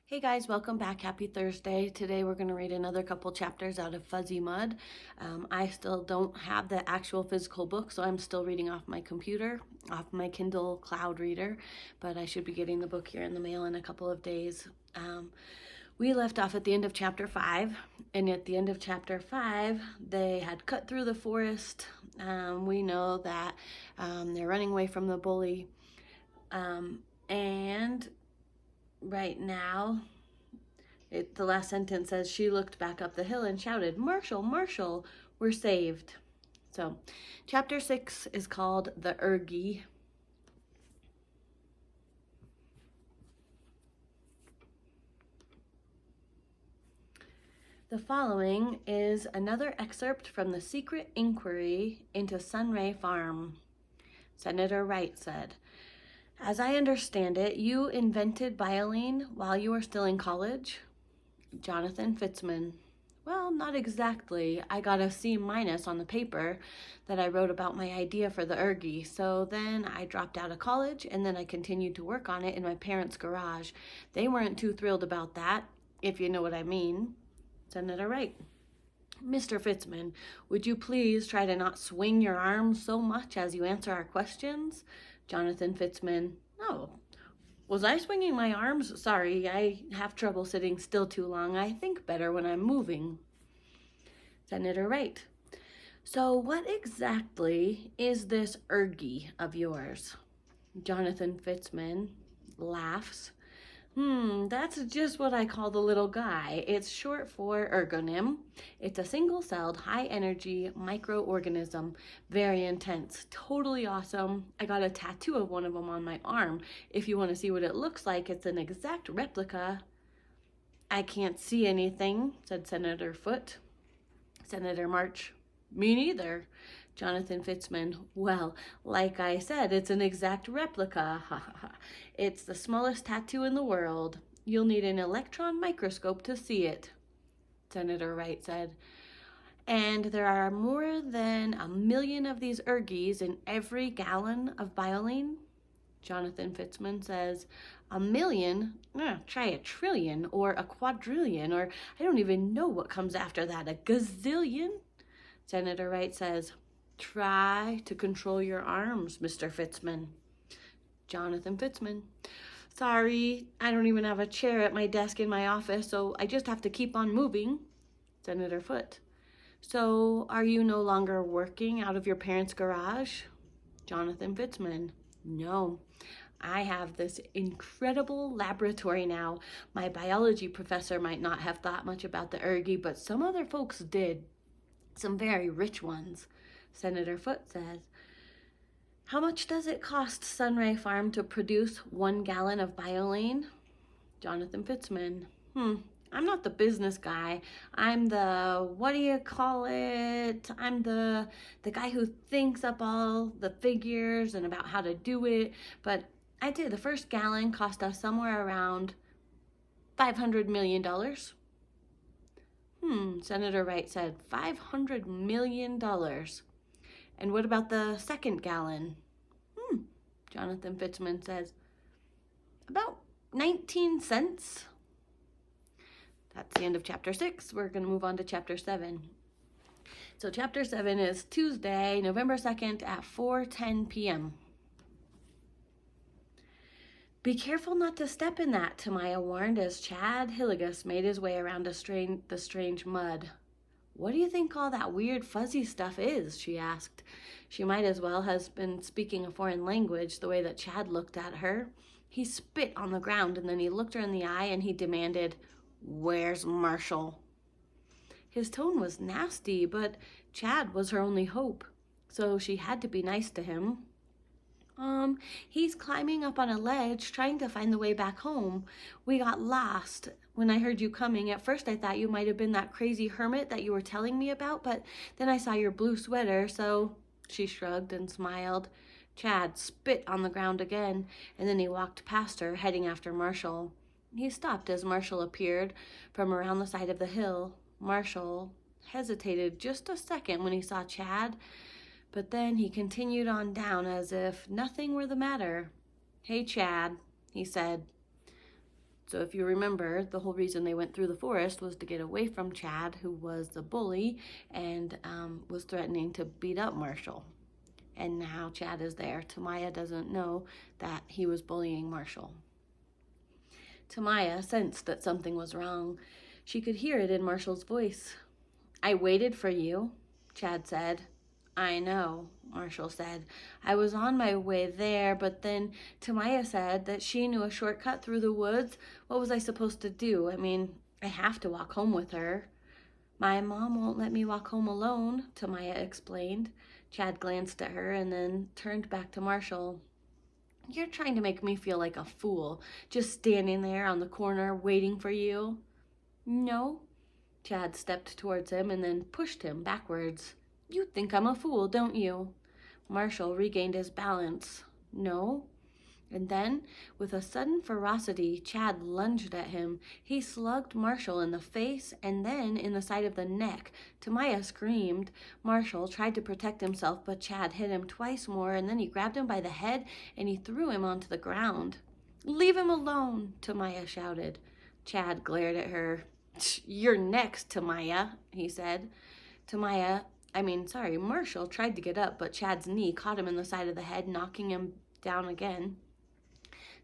Hey guys, welcome back. Happy Thursday. Today we're going to read another couple chapters out of Fuzzy Mud. I still don't have the actual physical book, so I'm still reading off my computer, off my Kindle Cloud Reader, but I should be getting the book here in the mail in a couple of days. We left off at the end of chapter 5, and at the end of chapter 5, they had cut through the forest. We know that they're running away from the bully, and right now, the last sentence says, she looked back up the hill and shouted, "Marshall, Marshall, we're saved." So, chapter 6 is called The Ergie. The following is another excerpt from the secret inquiry into Sunray Farm. Senator Wright said, "As I understand it, you invented bioline while you were still in college?" Jonathan Fitzman: "Well, not exactly. I got a C- on the paper that I wrote about my idea for the ergie. So then I dropped out of college, and then I continued to work on it in my parents' garage. They weren't too thrilled about that, if you know what I mean." Senator Wright: "Mr. Fitzman, would you please try to not swing your arms so much as you answer our questions?" Jonathan Fitzman: "Oh, was I swinging my arms? Sorry, I have trouble sitting still too long. I think better when I'm moving." Senator Wright: "So what exactly is this ergie of yours?" Jonathan Fitzman laughs. That's just what I call the little guy. It's short for ergonym. It's a single-celled, high-energy microorganism. Very intense. Totally awesome. I got a tattoo of one of them on my arm. If you want to see what it looks like, it's an exact replica." "I can't see anything," said Senator Foote. Senator March: "Me neither." Jonathan Fitzman: "Well, like I said, it's an exact replica. Ha ha ha. It's the smallest tattoo in the world. You'll need an electron microscope to see it." Senator Wright said, "And there are more than 1,000,000 of these ergies in every gallon of bioline?" Jonathan Fitzman says, "1,000,000? Try 1,000,000,000,000 or a quadrillion, or I don't even know what comes after that, a gazillion?" Senator Wright says, "Try to control your arms, Mr. Fitzman." Jonathan Fitzman: "Sorry, I don't even have a chair at my desk in my office, so I just have to keep on moving." Senator Foote: "So are you no longer working out of your parents' garage?" Jonathan Fitzman: "No. I have this incredible laboratory now. My biology professor might not have thought much about the ergie, but some other folks did. Some very rich ones." Senator Foote says, "How much does it cost Sunray Farm to produce 1 gallon of bioline?" Jonathan Fitzman: I'm not the business guy. I'm the, what do you call it? I'm the guy who thinks up all the figures and about how to do it. But I'd say the first gallon cost us somewhere around $500 million. Senator Wright said, $500 million. And what about the second gallon? Jonathan Fitzman says, about 19 cents. That's the end of chapter 6. We're going to move on to chapter 7. So chapter 7 is Tuesday, November 2nd at 4:10 p.m. "Be careful not to step in that," Tamaya warned as Chad Hillegas made his way around the strange mud. "What do you think all that weird fuzzy stuff is?" she asked. She might as well have been speaking a foreign language, the way that Chad looked at her. He spit on the ground, and then he looked her in the eye and he demanded, "Where's Marshall?" His tone was nasty, but Chad was her only hope, so she had to be nice to him. He's climbing up on a ledge, trying to find the way back home. We got lost. When I heard you coming, at first I thought you might have been that crazy hermit that you were telling me about, but then I saw your blue sweater, so..." She shrugged and smiled. Chad spit on the ground again, and then he walked past her, heading after Marshall. He stopped as Marshall appeared from around the side of the hill. Marshall hesitated just a second when he saw Chad, but then he continued on down as if nothing were the matter. "Hey, Chad," he said. So if you remember, the whole reason they went through the forest was to get away from Chad, who was the bully and was threatening to beat up Marshall. And now Chad is there. Tamaya doesn't know that he was bullying Marshall. Tamaya sensed that something was wrong. She could hear it in Marshall's voice. "I waited for you," Chad said. "I know," Marshall said. "I was on my way there, but then Tamaya said that she knew a shortcut through the woods. What was I supposed to do? I mean, I have to walk home with her." "My mom won't let me walk home alone," Tamaya explained. Chad glanced at her and then turned back to Marshall. "You're trying to make me feel like a fool, just standing there on the corner waiting for you." "No." Chad stepped towards him and then pushed him backwards. "You think I'm a fool, don't you?" Marshall regained his balance. "No." And then, with a sudden ferocity, Chad lunged at him. He slugged Marshall in the face and then in the side of the neck. Tamaya screamed. Marshall tried to protect himself, but Chad hit him twice more, and then he grabbed him by the head and he threw him onto the ground. "Leave him alone," Tamaya shouted. Chad glared at her. "You're next, Tamaya," he said. Marshall tried to get up, but Chad's knee caught him in the side of the head, knocking him down again.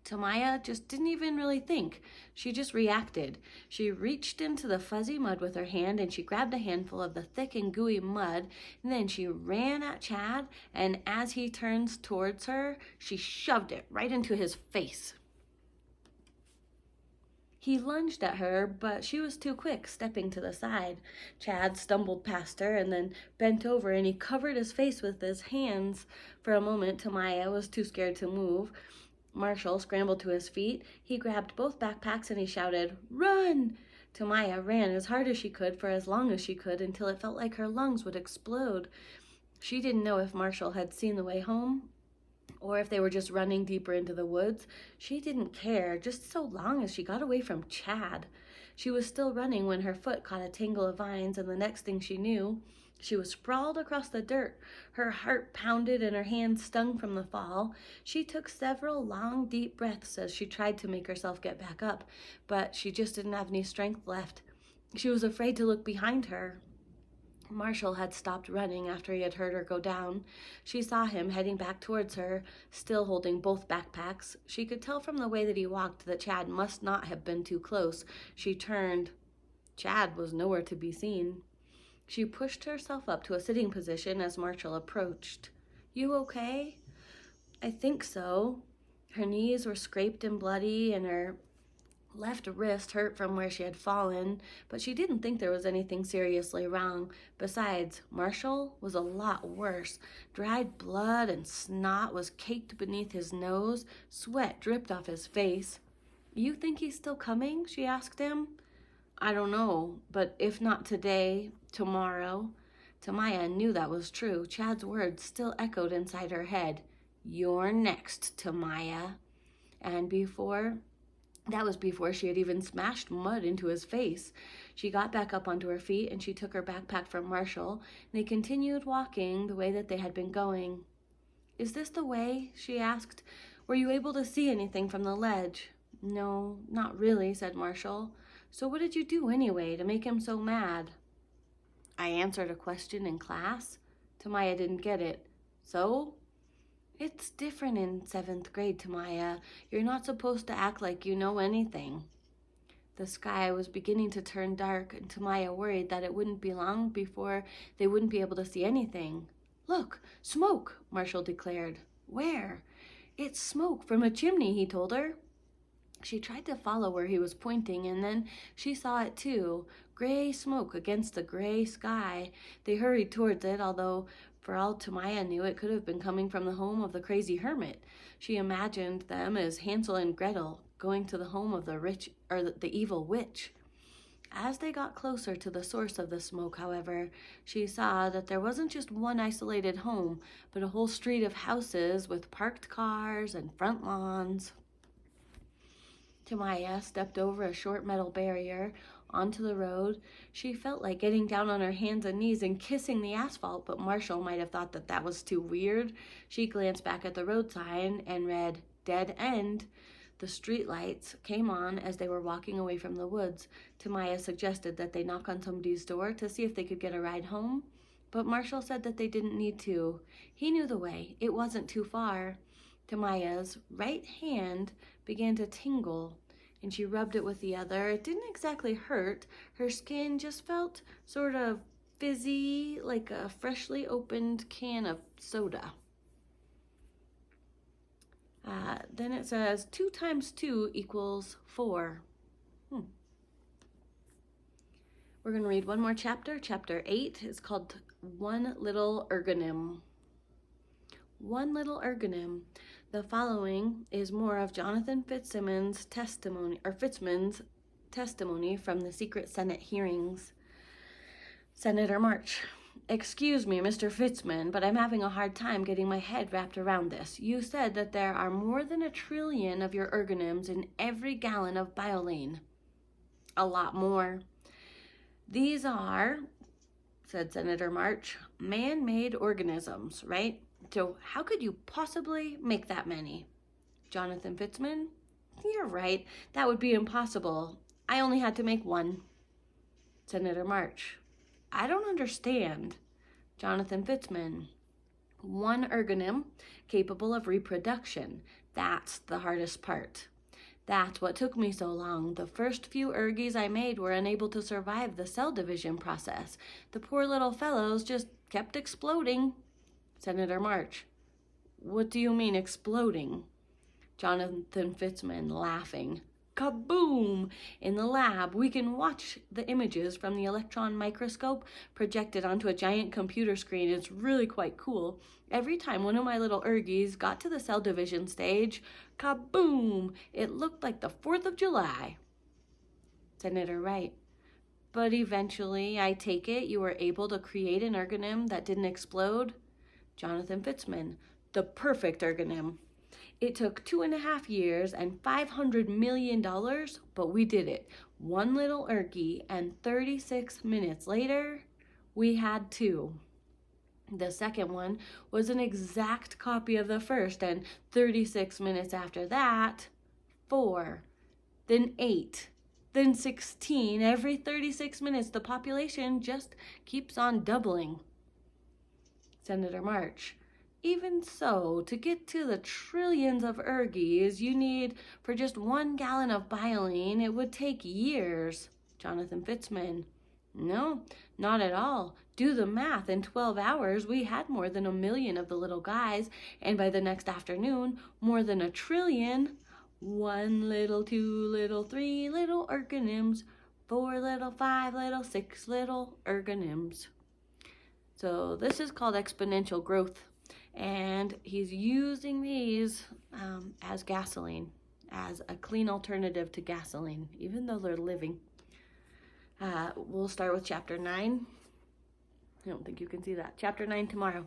Tamaya just didn't even really think. She just reacted. She reached into the fuzzy mud with her hand and she grabbed a handful of the thick and gooey mud, and then she ran at Chad, and as he turns towards her, she shoved it right into his face. He lunged at her, but she was too quick, stepping to the side. Chad stumbled past her and then bent over, and he covered his face with his hands. For a moment, Tamaya was too scared to move. Marshall scrambled to his feet. He grabbed both backpacks and he shouted, "Run!" Tamaya ran as hard as she could for as long as she could until it felt like her lungs would explode. She didn't know if Marshall had seen the way home or if they were just running deeper into the woods. She didn't care, just so long as she got away from Chad. She was still running when her foot caught a tangle of vines, and the next thing she knew, she was sprawled across the dirt. Her heart pounded and her hands stung from the fall. She took several long, deep breaths as she tried to make herself get back up, but she just didn't have any strength left. She was afraid to look behind her. Marshall had stopped running after he had heard her go down. She saw him heading back towards her, still holding both backpacks. She could tell from the way that he walked that Chad must not have been too close. She turned. Chad was nowhere to be seen. She pushed herself up to a sitting position as Marshall approached. "You okay?" "I think so." Her knees were scraped and bloody, and her left wrist hurt from where she had fallen, but she didn't think there was anything seriously wrong. Besides, Marshall was a lot worse. Dried blood and snot was caked beneath his nose. Sweat dripped off his face. "You think he's still coming?" she asked him. "I don't know, but if not today, tomorrow." Tamaya knew that was true. Chad's words still echoed inside her head. "You're next, Tamaya." And that was before she had even smashed mud into his face. She got back up onto her feet and she took her backpack from Marshall, and they continued walking the way that they had been going. "Is this the way?" she asked. "Were you able to see anything from the ledge?" "No, not really," said Marshall. "So what did you do anyway to make him so mad?" "I answered a question in class." Tamaya didn't get it. "So?" "It's different in 7th grade, Tamaya. You're not supposed to act like you know anything." The sky was beginning to turn dark, and Tamaya worried that it wouldn't be long before they wouldn't be able to see anything. "Look, smoke," Marshall declared. "Where?" "It's smoke from a chimney," he told her. She tried to follow where he was pointing, and then she saw it too, gray smoke against the gray sky. They hurried towards it, although for all Tamaya knew, it could have been coming from the home of the crazy hermit. She imagined them as Hansel and Gretel going to the home of the evil witch. As they got closer to the source of the smoke, however, she saw that there wasn't just one isolated home, but a whole street of houses with parked cars and front lawns. Tamaya stepped over a short metal barrier onto the road. She felt like getting down on her hands and knees and kissing the asphalt, but Marshall might have thought that was too weird. She glanced back at the road sign and read "Dead End." The street lights came on as they were walking away from the woods. Tamaya suggested that they knock on somebody's door to see if they could get a ride home, but Marshall said that they didn't need to. He knew the way. It wasn't too far. Tamaya's right hand began to tingle, and she rubbed it with the other. It didn't exactly hurt. Her skin just felt sort of fizzy, like a freshly opened can of soda. Then it says 2 times 2 equals 4. We're going to read one more chapter. Chapter 8 is called One Little Ergonym. One Little Ergonym. The following is more of Jonathan Fitzman's testimony from the secret Senate hearings. Senator March. Excuse me, Mr. Fitzman, but I'm having a hard time getting my head wrapped around this. You said that there are more than 1 trillion of your ergonyms in every gallon of bioline. A lot more. These are, said Senator March, man-made organisms, right? So how could you possibly make that many? Jonathan Fitzman, you're right. That would be impossible. I only had to make 1. Senator March, I don't understand. Jonathan Fitzman, 1 ergonym capable of reproduction. That's the hardest part. That's what took me so long. The first few ergies I made were unable to survive the cell division process. The poor little fellows just kept exploding. Senator March, what do you mean exploding? Jonathan Fitzman, laughing. Kaboom! In the lab, we can watch the images from the electron microscope projected onto a giant computer screen. It's really quite cool. Every time one of my little ergies got to the cell division stage, kaboom! It looked like the 4th of July. Senator Wright, but eventually, I take it, you were able to create an ergonym that didn't explode? Jonathan Fitzman, the perfect ergonym. It took 2.5 years and $500 million, but we did it. 1 little ergie, and 36 minutes later, we had 2. The second one was an exact copy of the first, and 36 minutes after that, 4. Then 8. Then 16. Every 36 minutes, the population just keeps on doubling. Senator March, even so, to get to the trillions of ergies you need for just 1 gallon of bioline, it would take years. Jonathan Fitzman, no, not at all. Do the math. In 12 hours, we had more than 1 million of the little guys, and by the next afternoon, more than 1 trillion. 1 little, 2 little, 3 little ergonyms, 4 little, 5 little, 6 little ergonyms. So this is called exponential growth. And he's using these as gasoline, as a clean alternative to gasoline, even though they're living. We'll start with chapter 9. I don't think you can see that. Chapter 9 tomorrow.